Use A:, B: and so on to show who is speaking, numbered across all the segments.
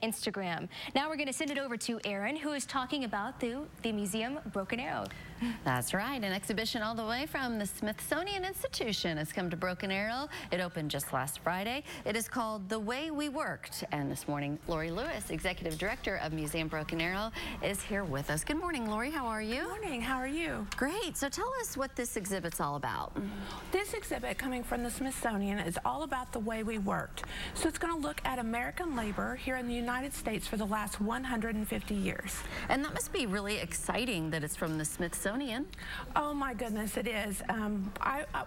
A: Instagram. Now we're going to send it over to Erin, who is talking about the Museum Broken Arrow.
B: That's right. An exhibition all the way from the Smithsonian Institution has come to Broken Arrow. It opened just last Friday. It is called The Way We Worked. And this morning, Lori Lewis, Executive Director of Museum Broken Arrow, is here with us. Good morning, Lori. How are you?
C: Good morning. How are you?
B: Great. So tell us what this exhibit's all about.
C: This exhibit coming from the Smithsonian is all about the way we worked. So it's going to look at American labor here in the United States for the last 150 years.
B: And that must be really exciting that it's from the Smithsonian.
C: Oh my goodness, it is.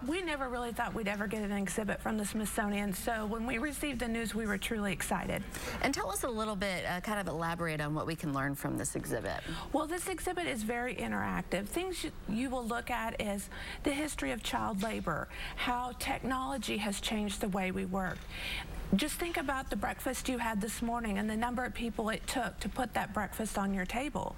C: We never really thought we'd ever get an exhibit from the Smithsonian, so when we received the news, we were truly excited.
B: And tell us a little bit, kind of elaborate on what we can learn from this exhibit.
C: Well, this exhibit is very interactive. Things you will look at is the history of child labor, how technology has changed the way we work. Just think about the breakfast you had this morning and the number of people it took to put that breakfast on your table.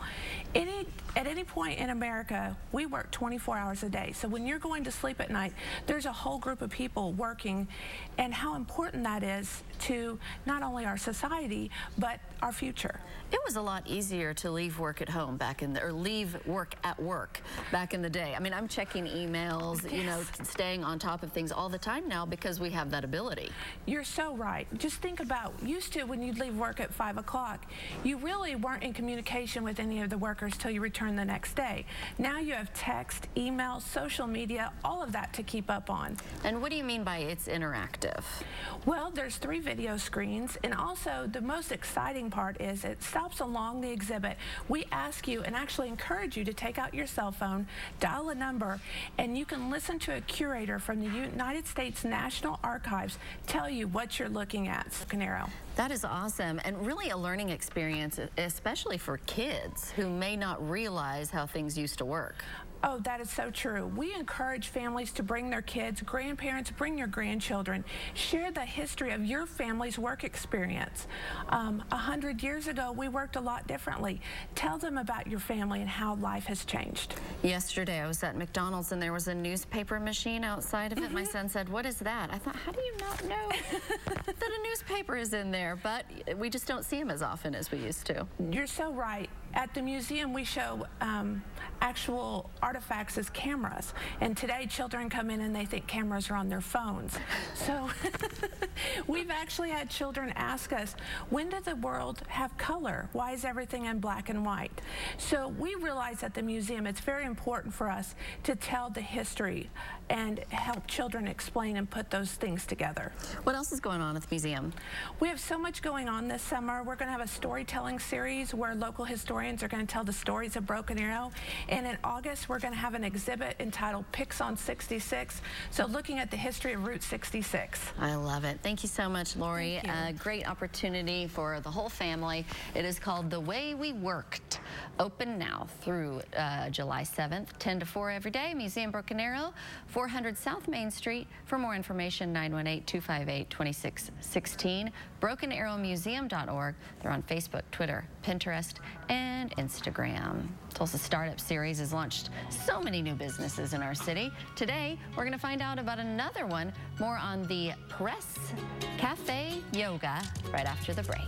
C: At any point in America, we work 24 hours a day. So when you're going to sleep at night, there's a whole group of people working, and how important that is to not only our society, but our future.
B: It was a lot easier to leave work at home back in the, or leave work at work back in the day. I mean, I'm checking emails,
C: Yes.
B: you know, staying on top of things all the time now because we have that ability.
C: You're so right. Just think about, used to when you'd leave work at 5 o'clock, you really weren't in communication with any of the workers till you returned the next day. Now you have text, email, social media, all of that to keep up on.
B: And what do you mean by it's interactive?
C: Well, there's 3 video screens, and also the most exciting part is it stops along the exhibit. We ask you and actually encourage you to take out your cell phone, dial a number, and you can listen to a curator from the United States National Archives tell you what you're looking at. Broken Arrow.
B: That is awesome, and really a learning experience, especially for kids who may not realize how things used to work.
C: Oh, that is so true. We encourage families to bring their kids, grandparents, bring your grandchildren. Share the history of your family's work experience. 100 years ago, we worked a lot differently. Tell them about your family and how life has changed.
B: Yesterday, I was at McDonald's and there was a newspaper machine outside of it. My son said, "What is that?" I thought, how do you not know that a newspaper is in there? But we just don't see them as often as we used to.
C: You're so right. At the museum, we show actual artifacts as cameras. And today, children come in and they think cameras are on their phones. So we've actually had children ask us, when did the world have color? Why is everything in black and white? So we realize at the museum it's very important for us to tell the history and help children explain and put those things together.
B: What else is going on at the museum?
C: We have so much going on this summer. We're going to have a storytelling series where local historians are going to tell the stories of Broken Arrow. And in August, we're going to have an exhibit entitled Picks on 66. So looking at the history of Route 66.
B: I love it. Thank you so much, Lori.
C: Thank you.
B: A great opportunity for the whole family. It is called The Way We Worked. Open now through July 7th, 10 to 4 every day. Museum Broken Arrow, 400 South Main Street. For more information, 918-258-2616. BrokenArrowMuseum.org. They're on Facebook, Twitter, Pinterest, and Instagram. Tulsa Startup Series has launched so many new businesses in our city. Today, we're going to find out about another one, more on the Press Cafe Yoga, right after the break.